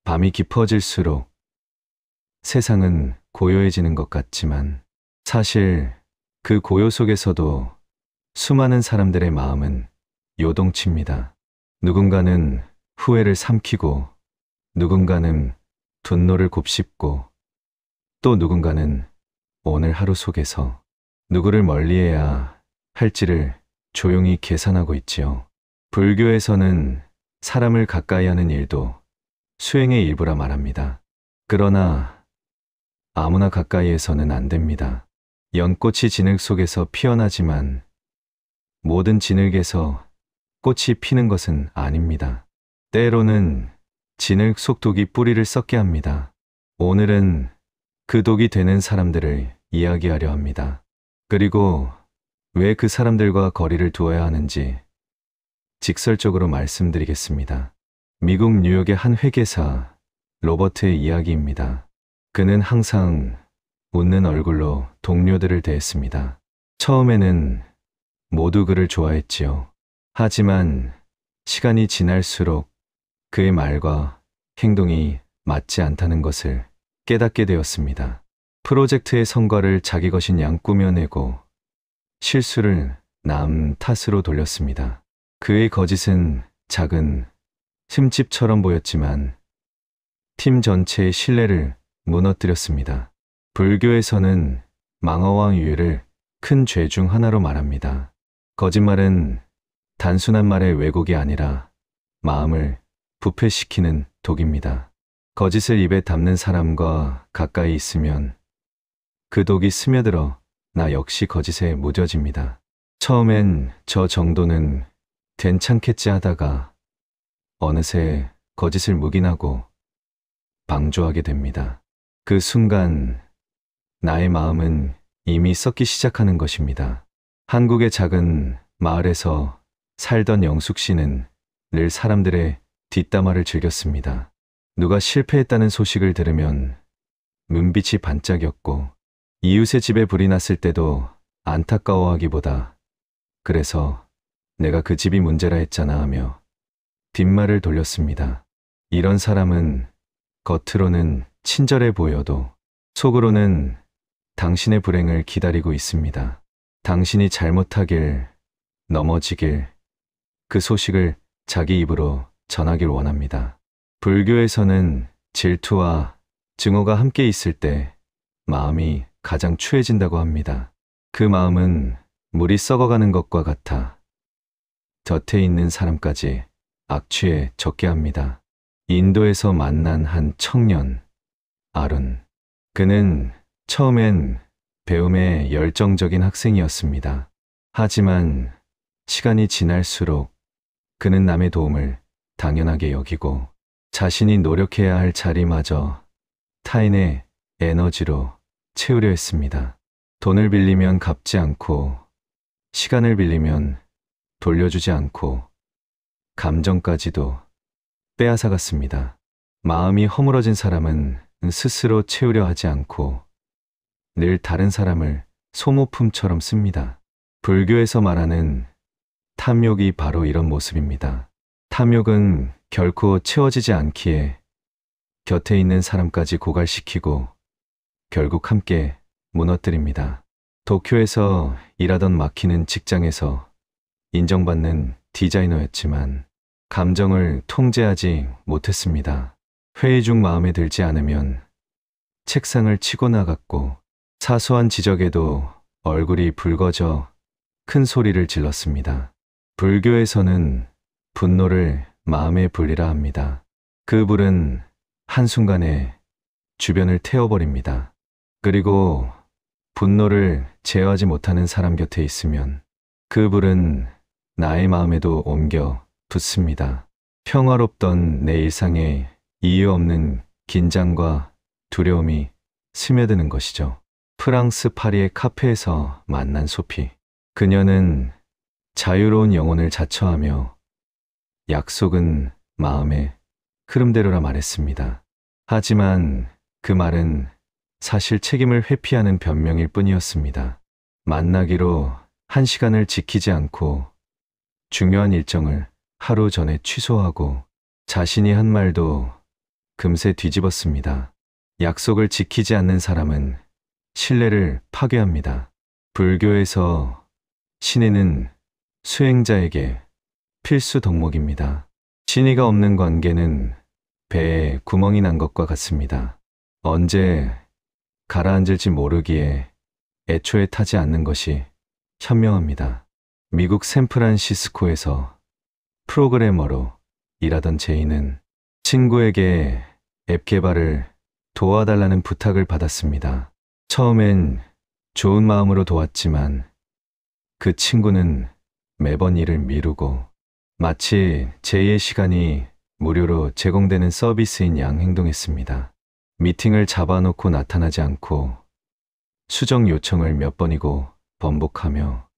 밤이 깊어질수록 세상은 고요해지는 것 같지만 사실 그 고요 속에서도 수많은 사람들의 마음은 요동칩니다. 누군가는 후회를 삼키고 누군가는 분노를 곱씹고 또 누군가는 오늘 하루 속에서 누구를 멀리해야 할지를 조용히 계산하고 있지요. 불교에서는 사람을 가까이 하는 일도 수행의 일부라 말합니다. 그러나 아무나 가까이해서는 안 됩니다. 연꽃이 진흙 속에서 피어나지만 모든 진흙에서 꽃이 피는 것은 아닙니다. 때로는 진흙 속 독이 뿌리를 썩게 합니다. 오늘은 그 독이 되는 사람들을 이야기하려 합니다. 그리고 왜 그 사람들과 거리를 두어야 하는지 직설적으로 말씀드리겠습니다. 미국 뉴욕의 한 회계사 로버트의 이야기입니다. 그는 항상 웃는 얼굴로 동료들을 대했습니다. 처음에는 모두 그를 좋아했지요. 하지만 시간이 지날수록 그의 말과 행동이 맞지 않다는 것을 깨닫게 되었습니다. 프로젝트의 성과를 자기 것인 양 꾸며내고 실수를 남 탓으로 돌렸습니다. 그의 거짓은 작은 흠집처럼 보였지만 팀 전체의 신뢰를 무너뜨렸습니다. 불교에서는 망어와 유를 큰 죄 중 하나로 말합니다. 거짓말은 단순한 말의 왜곡이 아니라 마음을 부패시키는 독입니다. 거짓을 입에 담는 사람과 가까이 있으면 그 독이 스며들어 나 역시 거짓에 무뎌집니다. 처음엔 저 정도는 괜찮겠지 하다가 어느새 거짓을 묵인하고 방조하게 됩니다. 그 순간 나의 마음은 이미 썩기 시작하는 것입니다. 한국의 작은 마을에서 살던 영숙 씨는 늘 사람들의 뒷담화를 즐겼습니다. 누가 실패했다는 소식을 들으면 눈빛이 반짝였고 이웃의 집에 불이 났을 때도 안타까워하기보다 그래서 내가 그 집이 문제라 했잖아 하며 뒷말을 돌렸습니다. 이런 사람은 겉으로는 친절해 보여도 속으로는 당신의 불행을 기다리고 있습니다. 당신이 잘못하길, 넘어지길, 그 소식을 자기 입으로 전하길 원합니다. 불교에서는 질투와 증오가 함께 있을 때 마음이 가장 추해진다고 합니다. 그 마음은 물이 썩어가는 것과 같아 곁에 있는 사람까지 악취에 젖게 합니다. 인도에서 만난 한 청년, 아룬. 그는 처음엔 배움에 열정적인 학생이었습니다. 하지만 시간이 지날수록 그는 남의 도움을 당연하게 여기고 자신이 노력해야 할 자리마저 타인의 에너지로 채우려 했습니다. 돈을 빌리면 갚지 않고 시간을 빌리면 돌려주지 않고 감정까지도 빼앗아갔습니다. 마음이 허물어진 사람은 스스로 채우려 하지 않고 늘 다른 사람을 소모품처럼 씁니다. 불교에서 말하는 탐욕이 바로 이런 모습입니다. 탐욕은 결코 채워지지 않기에 곁에 있는 사람까지 고갈시키고 결국 함께 무너뜨립니다. 도쿄에서 일하던 마키는 직장에서 인정받는 디자이너였지만 감정을 통제하지 못했습니다. 회의 중 마음에 들지 않으면 책상을 치고 나갔고 사소한 지적에도 얼굴이 붉어져 큰 소리를 질렀습니다. 불교에서는 분노를 마음의 불이라 합니다. 그 불은 한순간에 주변을 태워버립니다. 그리고 분노를 제어하지 못하는 사람 곁에 있으면 그 불은 나의 마음에도 옮겨 붙습니다. 평화롭던 내 일상에 이유 없는 긴장과 두려움이 스며드는 것이죠. 프랑스 파리의 카페에서 만난 소피. 그녀는 자유로운 영혼을 자처하며 약속은 마음의 흐름대로라 말했습니다. 하지만 그 말은 사실 책임을 회피하는 변명일 뿐이었습니다. 만나기로 1시간을 지키지 않고 중요한 일정을 하루 전에 취소하고 자신이 한 말도 금세 뒤집었습니다. 약속을 지키지 않는 사람은 신뢰를 파괴합니다. 불교에서 신의는 수행자에게 필수 덕목입니다. 신의가 없는 관계는 배에 구멍이 난 것과 같습니다. 언제 가라앉을지 모르기에 애초에 타지 않는 것이 현명합니다. 미국 샌프란시스코에서 프로그래머로 일하던 제이는 친구에게 앱 개발을 도와달라는 부탁을 받았습니다. 처음엔 좋은 마음으로 도왔지만 그 친구는 매번 일을 미루고 마치 제이의 시간이 무료로 제공되는 서비스인 양 행동했습니다. 미팅을 잡아놓고 나타나지 않고 수정 요청을 몇 번이고 번복하며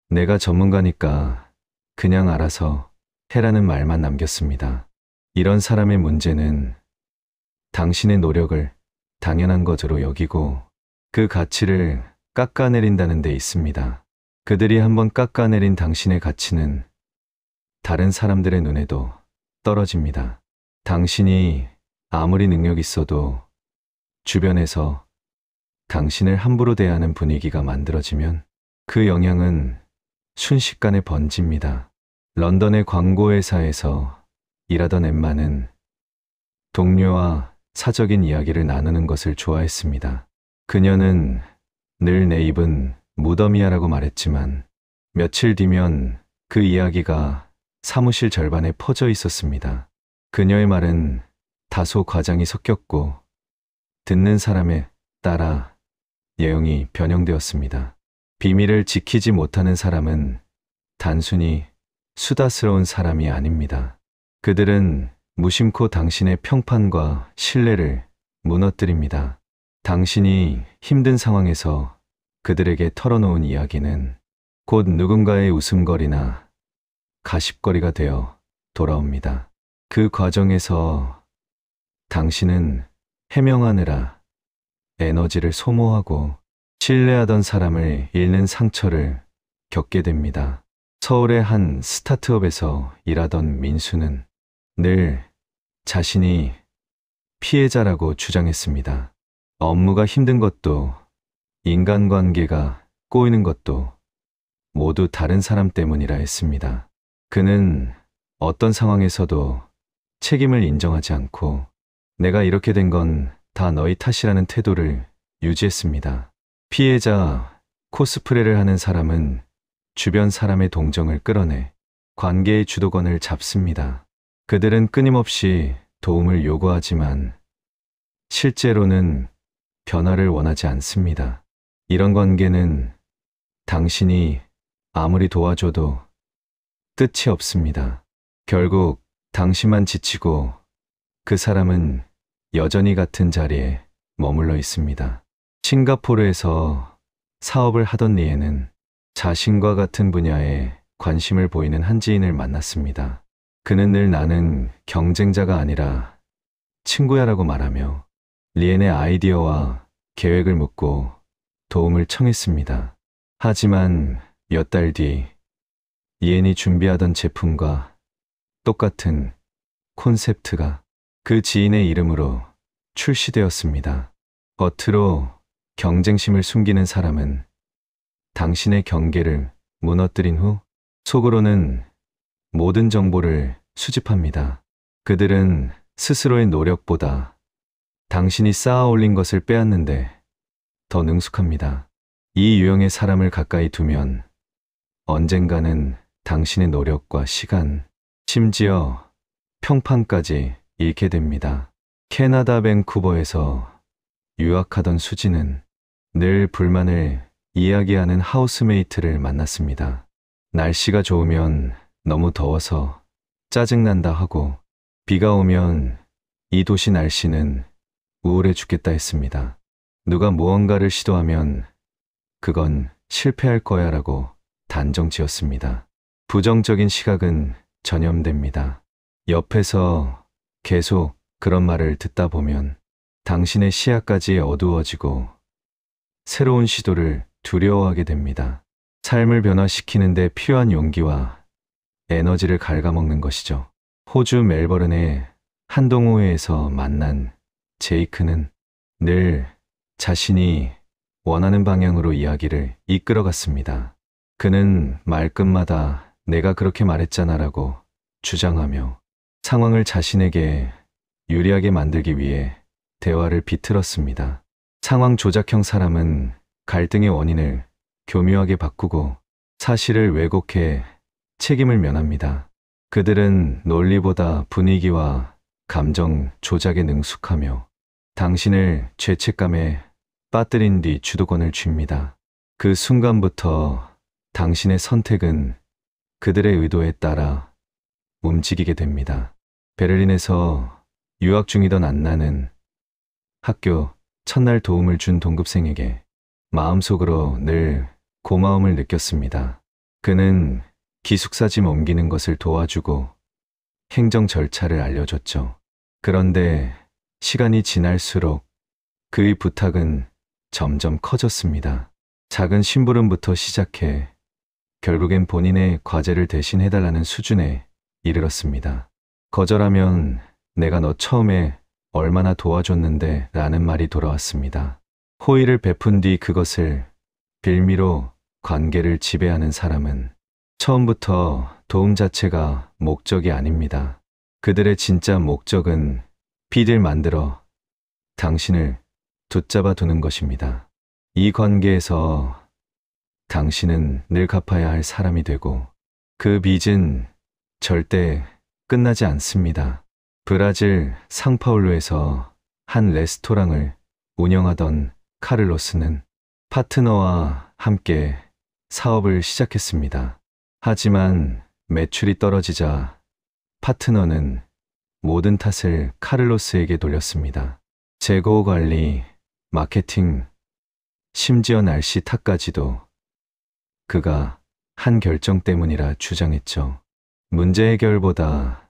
내가 전문가니까 그냥 알아서 해라는 말만 남겼습니다. 이런 사람의 문제는 당신의 노력을 당연한 것으로 여기고 그 가치를 깎아내린다는 데 있습니다. 그들이 한번 깎아내린 당신의 가치는 다른 사람들의 눈에도 떨어집니다. 당신이 아무리 능력 있어도 주변에서 당신을 함부로 대하는 분위기가 만들어지면 그 영향은 순식간에 번집니다. 런던의 광고회사에서 일하던 엠마는 동료와 사적인 이야기를 나누는 것을 좋아했습니다. 그녀는 늘 내 입은 무덤이야라고 말했지만 며칠 뒤면 그 이야기가 사무실 절반에 퍼져 있었습니다. 그녀의 말은 다소 과장이 섞였고 듣는 사람에 따라 내용이 변형되었습니다. 비밀을 지키지 못하는 사람은 단순히 수다스러운 사람이 아닙니다. 그들은 무심코 당신의 평판과 신뢰를 무너뜨립니다. 당신이 힘든 상황에서 그들에게 털어놓은 이야기는 곧 누군가의 웃음거리나 가십거리가 되어 돌아옵니다. 그 과정에서 당신은 해명하느라 에너지를 소모하고 신뢰하던 사람을 잃는 상처를 겪게 됩니다. 서울의 한 스타트업에서 일하던 민수는 늘 자신이 피해자라고 주장했습니다. 업무가 힘든 것도 인간관계가 꼬이는 것도 모두 다른 사람 때문이라 했습니다. 그는 어떤 상황에서도 책임을 인정하지 않고 내가 이렇게 된 건 다 너희 탓이라는 태도를 유지했습니다. 피해자 코스프레를 하는 사람은 주변 사람의 동정을 끌어내 관계의 주도권을 잡습니다. 그들은 끊임없이 도움을 요구하지만 실제로는 변화를 원하지 않습니다. 이런 관계는 당신이 아무리 도와줘도 끝이 없습니다. 결국 당신만 지치고 그 사람은 여전히 같은 자리에 머물러 있습니다. 싱가포르에서 사업을 하던 리에는 자신과 같은 분야에 관심을 보이는 한 지인을 만났습니다. 그는 늘 나는 경쟁자가 아니라 친구야라고 말하며 리엔의 아이디어와 계획을 묻고 도움을 청했습니다. 하지만 몇 달 뒤 리엔이 준비하던 제품과 똑같은 콘셉트가 그 지인의 이름으로 출시되었습니다. 겉으로 경쟁심을 숨기는 사람은 당신의 경계를 무너뜨린 후 속으로는 모든 정보를 수집합니다. 그들은 스스로의 노력보다 당신이 쌓아 올린 것을 빼앗는데 더 능숙합니다. 이 유형의 사람을 가까이 두면 언젠가는 당신의 노력과 시간, 심지어 평판까지 잃게 됩니다. 캐나다 밴쿠버에서 유학하던 수지는 늘 불만을 이야기하는 하우스메이트를 만났습니다. 날씨가 좋으면 너무 더워서 짜증난다 하고 비가 오면 이 도시 날씨는 우울해 죽겠다 했습니다. 누가 무언가를 시도하면 그건 실패할 거야 라고 단정 지었습니다. 부정적인 시각은 전염됩니다. 옆에서 계속 그런 말을 듣다 보면 당신의 시야까지 어두워지고 새로운 시도를 두려워하게 됩니다. 삶을 변화시키는 데 필요한 용기와 에너지를 갉아먹는 것이죠. 호주 멜버른의 한동호회에서 만난 제이크는 늘 자신이 원하는 방향으로 이야기를 이끌어갔습니다. 그는 말끝마다 내가 그렇게 말했잖아라고 주장하며 상황을 자신에게 유리하게 만들기 위해 대화를 비틀었습니다. 상황 조작형 사람은 갈등의 원인을 교묘하게 바꾸고 사실을 왜곡해 책임을 면합니다. 그들은 논리보다 분위기와 감정 조작에 능숙하며 당신을 죄책감에 빠뜨린 뒤 주도권을 쥡니다. 그 순간부터 당신의 선택은 그들의 의도에 따라 움직이게 됩니다. 베를린에서 유학 중이던 안나는 학교 첫날 도움을 준 동급생에게 마음속으로 늘 고마움을 느꼈습니다. 그는 기숙사 짐 옮기는 것을 도와주고 행정 절차를 알려줬죠. 그런데 시간이 지날수록 그의 부탁은 점점 커졌습니다. 작은 심부름부터 시작해 결국엔 본인의 과제를 대신해달라는 수준에 이르렀습니다. 거절하면 내가 너 처음에 얼마나 도와줬는데 라는 말이 돌아왔습니다. 호의를 베푼 뒤 그것을 빌미로 관계를 지배하는 사람은 처음부터 도움 자체가 목적이 아닙니다. 그들의 진짜 목적은 빚을 만들어 당신을 붙잡아 두는 것입니다. 이 관계에서 당신은 늘 갚아야 할 사람이 되고 그 빚은 절대 끝나지 않습니다. 브라질 상파울루에서 한 레스토랑을 운영하던 카를로스는 파트너와 함께 사업을 시작했습니다. 하지만 매출이 떨어지자 파트너는 모든 탓을 카를로스에게 돌렸습니다. 재고 관리, 마케팅, 심지어 날씨 탓까지도 그가 한 결정 때문이라 주장했죠. 문제 해결보다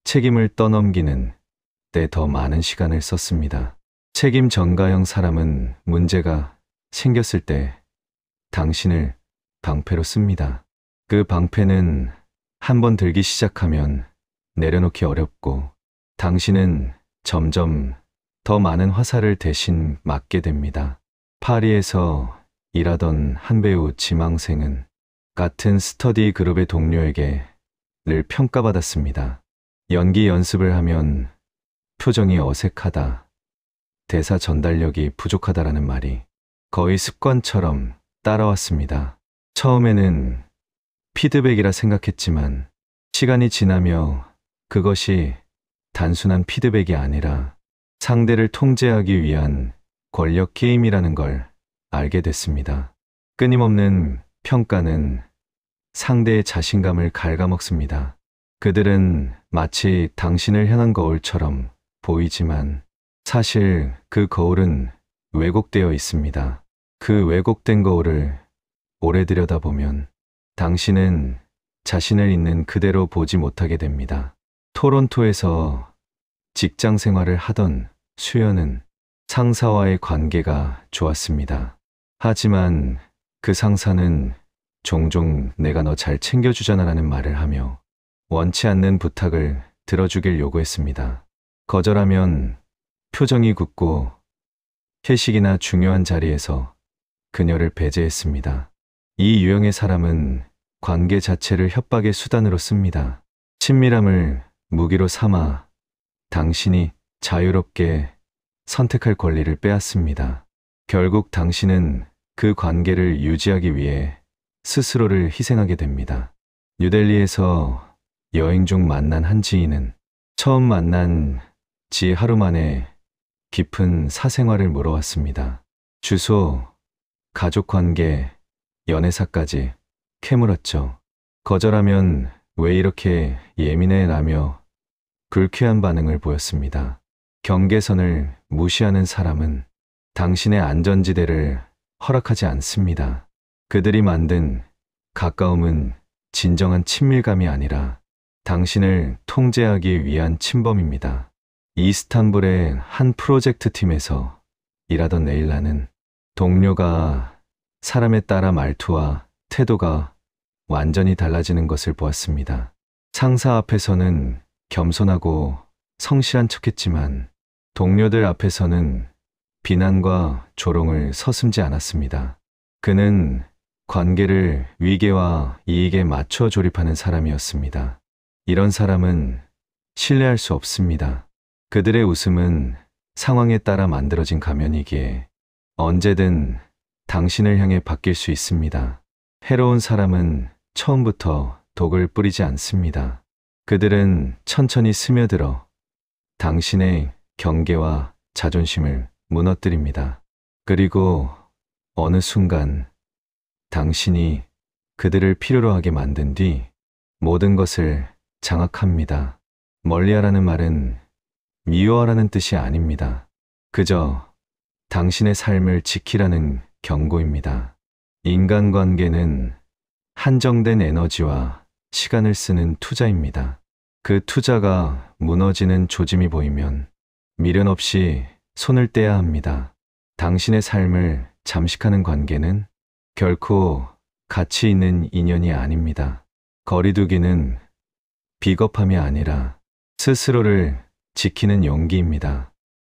책임을 떠넘기는 데 더 많은 시간을 썼습니다. 책임 전가형 사람은 문제가 생겼을 때 당신을 방패로 씁니다. 그 방패는 한번 들기 시작하면 내려놓기 어렵고 당신은 점점 더 많은 화살을 대신 맞게 됩니다. 파리에서 일하던 한 배우 지망생은 같은 스터디 그룹의 동료에게 늘 평가받았습니다. 연기 연습을 하면 표정이 어색하다, 대사 전달력이 부족하다라는 말이 거의 습관처럼 따라왔습니다. 처음에는 피드백이라 생각했지만 시간이 지나며 그것이 단순한 피드백이 아니라 상대를 통제하기 위한 권력 게임이라는 걸 알게 됐습니다. 끊임없는 평가는 상대의 자신감을 갉아먹습니다. 그들은 마치 당신을 향한 거울처럼 보이지만 사실 그 거울은 왜곡되어 있습니다. 그 왜곡된 거울을 오래 들여다보면 당신은 자신을 있는 그대로 보지 못하게 됩니다. 토론토에서 직장 생활을 하던 수연은 상사와의 관계가 좋았습니다. 하지만 그 상사는 종종 내가 너 잘 챙겨주잖아라는 말을 하며 원치 않는 부탁을 들어주길 요구했습니다. 거절하면 표정이 굳고 회식이나 중요한 자리에서 그녀를 배제했습니다. 이 유형의 사람은 관계 자체를 협박의 수단으로 씁니다. 친밀함을 무기로 삼아 당신이 자유롭게 선택할 권리를 빼앗습니다. 결국 당신은 그 관계를 유지하기 위해 스스로를 희생하게 됩니다. 뉴델리에서 여행 중 만난 한 지인은 처음 만난 지 하루 만에 깊은 사생활을 물어왔습니다. 주소, 가족관계, 연애사까지 캐물었죠. 거절하면 왜 이렇게 예민해 라며 불쾌한 반응을 보였습니다. 경계선을 무시하는 사람은 당신의 안전지대를 허락하지 않습니다. 그들이 만든 가까움은 진정한 친밀감이 아니라 당신을 통제하기 위한 침범입니다. 이스탄불의 한 프로젝트 팀에서 일하던 레일라는 동료가 사람에 따라 말투와 태도가 완전히 달라지는 것을 보았습니다. 상사 앞에서는 겸손하고 성실한 척했지만 동료들 앞에서는 비난과 조롱을 서슴지 않았습니다. 그는 관계를 위계와 이익에 맞춰 조립하는 사람이었습니다. 이런 사람은 신뢰할 수 없습니다. 그들의 웃음은 상황에 따라 만들어진 가면이기에 언제든 당신을 향해 바뀔 수 있습니다. 해로운 사람은 처음부터 독을 뿌리지 않습니다. 그들은 천천히 스며들어 당신의 경계와 자존심을 무너뜨립니다. 그리고 어느 순간 당신이 그들을 필요로 하게 만든 뒤 모든 것을 장악합니다. 멀리하라는 말은 미워하라는 뜻이 아닙니다. 그저 당신의 삶을 지키라는 경고입니다. 인간관계는 한정된 에너지와 시간을 쓰는 투자입니다. 그 투자가 무너지는 조짐이 보이면 미련 없이 손을 떼야 합니다. 당신의 삶을 잠식하는 관계는 결코 가치 있는 인연이 아닙니다. 거리두기는 비겁함이 아니라 스스로를 지키는 용기입니다.